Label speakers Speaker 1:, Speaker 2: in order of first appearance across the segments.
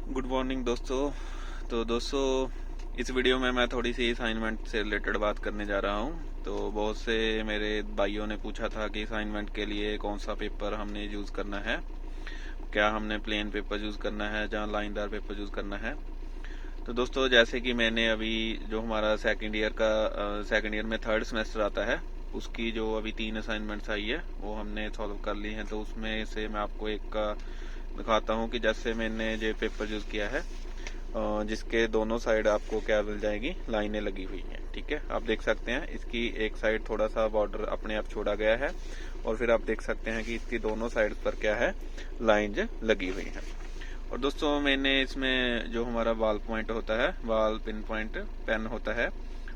Speaker 1: Good morning दोस्तों। तो दोस्तों, इस वीडियो में मैं थोड़ी सी असाइनमेंट से रिलेटेड बात करने जा रहा हूँ। तो बहुत से मेरे भाइयों ने पूछा था कि असाइनमेंट के लिए कौन सा पेपर हमने यूज़ करना है, क्या हमने प्लेन पेपर यूज़ करना है या लाइनदार पेपर यूज़ करना है। तो दोस्तों, जैसे कि मैंने अभी जो हमारा सेकेंड ईयर में थर्ड सेमेस्टर आता है, उसकी जो अभी 3 असाइनमेंट्स आई है वो हमने सॉल्व कर ली हैं। तो उसमें से मैं आपको एक का दिखाता हूँ कि जैसे मैंने जो पेपर यूज़ किया है, जिसके दोनों साइड आपको क्या मिल जाएगी, लाइनें लगी हुई हैं। ठीक है, आप देख सकते हैं इसकी एक साइड थोड़ा सा बॉर्डर अपने आप छोड़ा गया है, और फिर आप देख सकते हैं कि इसकी दोनों साइड पर क्या है, लाइंस लगी हुई हैं। और दोस्तों, मैंने इसमें जो हमारा बॉल पॉइंट होता है, बॉल पिन पॉइंट पेन होता है,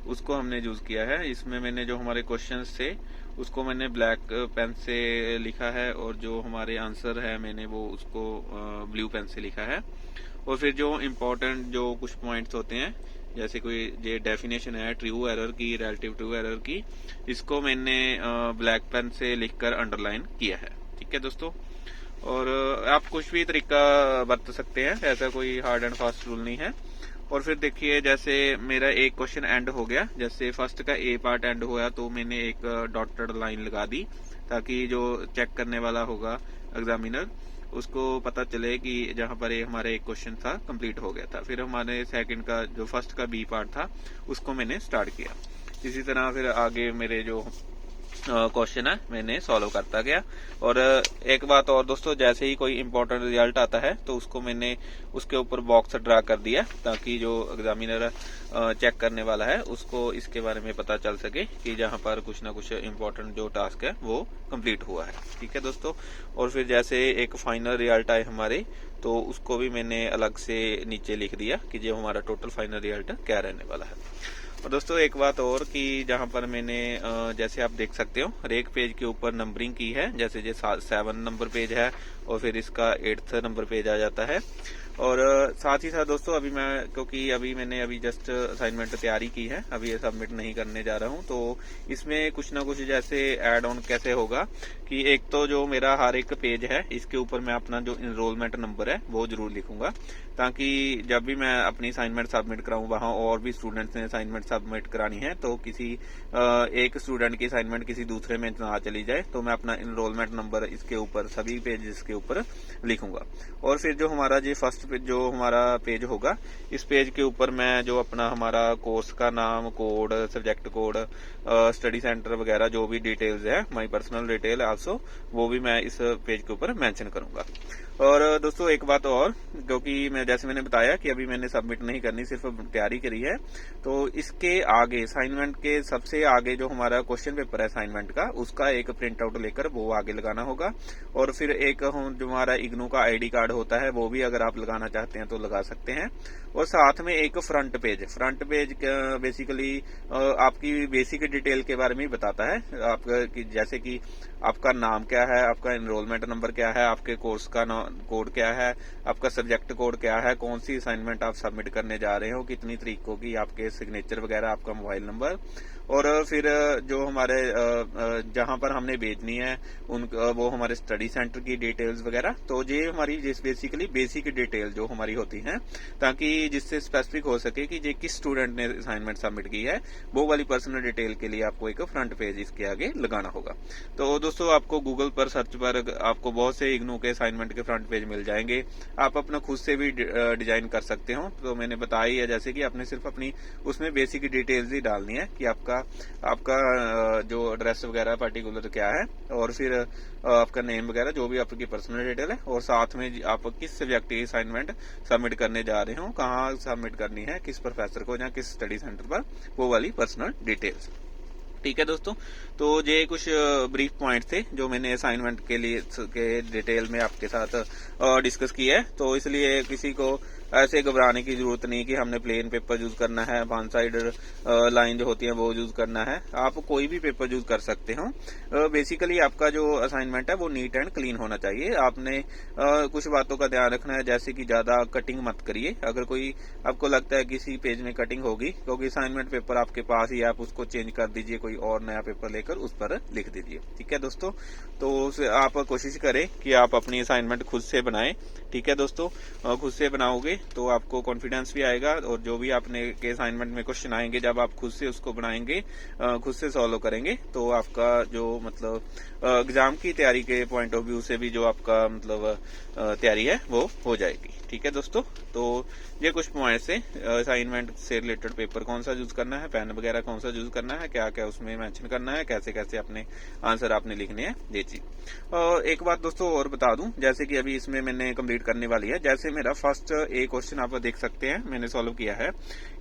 Speaker 1: उसको हमने यूज किया है। इसमें मैंने जो हमारे क्वेश्चंस थे उसको मैंने ब्लैक पेन से लिखा है, और जो हमारे आंसर है मैंने वो उसको ब्लू पेन से लिखा है। और फिर जो इम्पोर्टेंट जो कुछ पॉइंट्स होते हैं, जैसे कोई ये डेफिनेशन है ट्रू एरर की, रिलेटिव ट्रू एरर की, इसको मैंने ब्लैक पेन से लिखकर अंडरलाइन किया है। ठीक है दोस्तों, और आप कुछ भी तरीका बरत सकते हैं, ऐसा कोई हार्ड एंड फास्ट रूल नहीं है। और फिर देखिए, जैसे मेरा एक क्वेश्चन एंड हो गया, जैसे फर्स्ट का ए पार्ट एंड हुआ तो मैंने एक डॉटेड लाइन लगा दी, ताकि जो चेक करने वाला होगा एग्जामिनर, उसको पता चले कि जहां पर हमारा एक क्वेश्चन था कंप्लीट हो गया था। फिर हमारे सेकंड का जो फर्स्ट का बी पार्ट था उसको मैंने स्टार्ट किया। इसी तरह फिर आगे मेरे जो क्वेश्चन है मैंने सॉल्व करता गया। और एक बात और दोस्तों, जैसे ही कोई इम्पोर्टेंट रिजल्ट आता है तो उसको मैंने उसके ऊपर बॉक्स ड्रा कर दिया, ताकि जो एग्जामिनर चेक करने वाला है उसको इसके बारे में पता चल सके कि जहां पर कुछ ना कुछ इम्पोर्टेंट जो टास्क है वो कंप्लीट हुआ है। ठीक है दोस्तों, और फिर जैसे एक फाइनल रिजल्ट आए हमारे, तो उसको भी मैंने अलग से नीचे लिख दिया कि जो हमारा टोटल फाइनल रिजल्ट क्या रहने वाला है। और दोस्तों, एक बात और कि जहां पर मैंने जैसे आप देख सकते हो हर एक पेज के ऊपर नंबरिंग की है, जैसे ये 7 नंबर पेज है और फिर इसका 8th नंबर पेज आ जाता है। और साथ ही साथ दोस्तों, क्योंकि अभी मैंने जस्ट असाइनमेंट तैयारी की है, अभी ये सबमिट नहीं करने जा रहा हूँ, तो इसमें कुछ ना कुछ जैसे ऐड ऑन कैसे होगा कि एक तो जो मेरा हर एक पेज है इसके ऊपर मैं अपना जो इनरोलमेंट नंबर है वो जरूर लिखूंगा, ताकि जब भी मैं अपनी असाइनमेंट सबमिट कराऊं, वहां और भी स्टूडेंट्स ने असाइनमेंट सबमिट करानी है, तो किसी एक स्टूडेंट की असाइनमेंट किसी दूसरे में ना चली जाए, तो मैं अपना इनरोलमेंट नंबर इसके ऊपर सभी पेजेस के ऊपर लिखूंगा। और फिर जो हमारा जो फर्स्ट जो हमारा पेज होगा, इस पेज के ऊपर मैं जो अपना हमारा कोर्स का नाम, code, subject code, study centre वगैरह जो भी डिटेल्स है, माई पर्सनल डिटेल आल्सो, वो भी मैं इस पेज के ऊपर मेंशन करूंगा। और दोस्तों, एक बात और, क्योंकि जैसे मैंने बताया कि अभी मैंने सबमिट नहीं करनी, सिर्फ तैयारी करी है, तो इसके आगे असाइनमेंट के सबसे आगे जो हमारा क्वेश्चन पेपर है असाइनमेंट का, उसका एक प्रिंट आउट लेकर वो आगे लगाना होगा। और फिर एक जो हमारा इग्नू का आईडी कार्ड होता है, वो भी अगर आप लगाना चाहते हैं तो लगा सकते हैं। और साथ में एक फ्रंट पेज बेसिकली आपकी बेसिक डिटेल के बारे में ही बताता है, आपका जैसे कि आपका नाम क्या है, आपका एनरोलमेंट नंबर क्या है, आपके कोर्स का कोड क्या है, आपका सब्जेक्ट कोड क्या है, कौन सी असाइनमेंट आप सबमिट करने जा रहे हो, कितनी तारीख को की, आपके सिग्नेचर वगैरह, आपका मोबाइल नंबर, और फिर जो हमारे जहां पर हमने भेजनी है वो हमारे स्टडी सेंटर की डिटेल्स वगैरह। तो ये हमारी बेसिकली बेसिक डिटेल जो हमारी होती है, ताकि जिससे स्पेसिफिक हो सके कि ये किस स्टूडेंट ने असाइनमेंट सबमिट की है, वो वाली पर्सनल डिटेल के लिए आपको एक फ्रंट पेज इसके आगे लगाना होगा। तो दोस्तों, आपको गूगल पर सर्च पर आपको बहुत से इग्नू के असाइनमेंट के फ्रंट पेज मिल जाएंगे, आप अपना खुद से भी डिजाइन कर सकते हो। तो मैंने बताया ही है जैसे कि आपने सिर्फ अपनी उसमें बेसिक डिटेल्स ही डालनी है कि आपका जो एड्रेस वगैरह पर्टिकुलर क्या है, और फिर आपका नेम वगैरह जो भी आपकी पर्सनल डिटेल है, और साथ में आप किस सब्जेक्ट की असाइनमेंट सबमिट करने जा रहे हो, कहाँ सबमिट करनी है, किस प्रोफेसर को या किस स्टडी सेंटर पर, वो वाली पर्सनल डिटेल्स। ठीक है दोस्तों, तो ये कुछ ब्रीफ पॉइंट थे जो मैंने असाइनमेंट के लिए के डिटेल में आपके साथ डिस्कस किया है। तो इसलिए किसी को ऐसे घबराने की जरूरत नहीं कि हमने प्लेन पेपर यूज करना है, वन साइड लाइन जो होती है वो यूज करना है। आप कोई भी पेपर यूज कर सकते हो। बेसिकली आपका जो असाइनमेंट है वो नीट एंड क्लीन होना चाहिए। आपने कुछ बातों का ध्यान रखना है, जैसे कि ज्यादा कटिंग मत करिए। अगर कोई आपको लगता है किसी पेज में कटिंग होगी, क्योंकि असाइनमेंट पेपर आपके पास ही, आप उसको चेंज कर दीजिए, कोई और नया पेपर लेकर उस पर लिख दीजिए। ठीक है दोस्तों, तो आप कोशिश करें कि आप अपनी असाइनमेंट खुद से बनाएं। ठीक है दोस्तों, खुद से बनाओगे तो आपको कॉन्फिडेंस भी आएगा, और जो भी आपने के असाइनमेंट में क्वेश्चन आएंगे जब आप खुद से उसको बनाएंगे, खुद से सॉल्व करेंगे, तो आपका जो मतलब एग्जाम की तैयारी के पॉइंट ऑफ व्यू से भी जो आपका मतलब तैयारी है वो हो जाएगी। ठीक है दोस्तों, तो ये कुछ पॉइंट्स है असाइनमेंट से रिलेटेड। पेपर कौन सा यूज करना है, पेन वगैरह कौन सा यूज करना है, क्या क्या उसमें मेंशन करना है, कैसे कैसे अपने आंसर आपने लिखने हैं, ये चीज। और एक बात दोस्तों और बता दूं, जैसे कि अभी इसमें मैंने कंप्लीट करने वाली है, जैसे मेरा फर्स्ट ए क्वेश्चन आप देख सकते हैं मैंने सॉल्व किया है,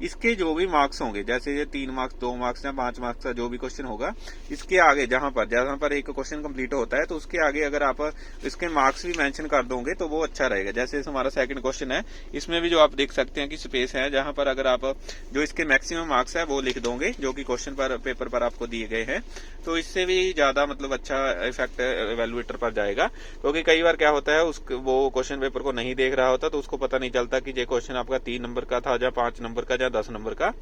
Speaker 1: इसके जो भी मार्क्स होंगे, जैसे ये 3 मार्क्स 2 मार्क्स या 5 मार्क्स का जो भी क्वेश्चन होगा, इसके आगे जहां पर एक क्वेश्चन कंप्लीट होता है तो उसके आगे अगर आप इसके मार्क्स भी मेंशन कर दोगे तो वो अच्छा रहेगा। जैसे हमारा सेकंड क्वेश्चन है, इसमें भी जो आप देख सकते हैं कि स्पेस है, जहां पर अगर आप जो इसके मैक्सिमम मार्क्स है वो लिख दोगे जो कि क्वेश्चन पर पेपर पर आपको दिए गए हैं, तो इससे भी ज्यादा मतलब अच्छा इफेक्ट एवेलुएटर पर जाएगा। क्योंकि कई बार क्या होता है वो क्वेश्चन पेपर को नहीं देख रहा होता, तो उसको पता नहीं चलता कि ये क्वेश्चन आपका 3 नंबर का था या 5 नंबर का या 10 नंबर का,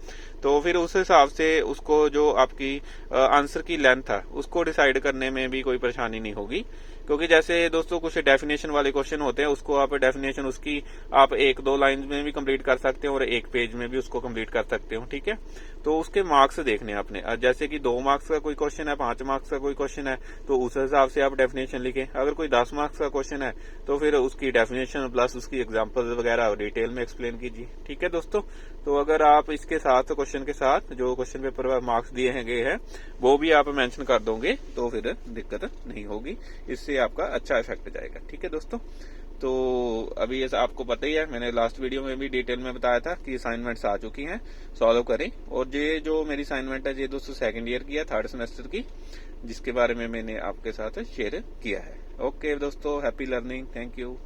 Speaker 1: तो फिर उस हिसाब से उसको जो आपकी आंसर की लेंथ है उसको डिसाइड करने में भी कोई परेशानी नहीं होगी। क्योंकि जैसे दोस्तों कुछ डेफिनेशन वाले क्वेश्चन होते हैं, उसको आप डेफिनेशन उसकी आप 1-2 लाइन में भी कंप्लीट कर सकते हो और 1 पेज में भी उसको कंप्लीट कर सकते हो। ठीक है, तो उसके मार्क्स देखने आपने, जैसे कि 2 मार्क्स का कोई क्वेश्चन है, 5 मार्क्स का कोई क्वेश्चन है, तो उस हिसाब से आप डेफिनेशन लिखें। अगर कोई 10 मार्क्स का क्वेश्चन है तो फिर उसकी डेफिनेशन प्लस उसकी एग्जाम्पल वगैरह डिटेल में एक्सप्लेन कीजिए। ठीक है दोस्तों, तो अगर आप इसके साथ क्वेश्चन के साथ जो क्वेश्चन पेपर पर मार्क्स दिए गए हैं वो भी आप मेंशन कर दोगे तो फिर दिक्कत नहीं होगी, इससे आपका अच्छा इफेक्ट जाएगा। ठीक है दोस्तों, तो अभी ऐसा आपको पता ही है, मैंने लास्ट वीडियो में भी डिटेल में बताया था कि असाइनमेंट्स आ चुकी हैं, सॉल्व करें। और ये जो मेरी असाइनमेंट है ये दोस्तों सेकंड ईयर की है, 3rd सेमेस्टर की, जिसके बारे में मैंने आपके साथ शेयर किया है। ओके दोस्तों, हैप्पी लर्निंग, थैंक यू।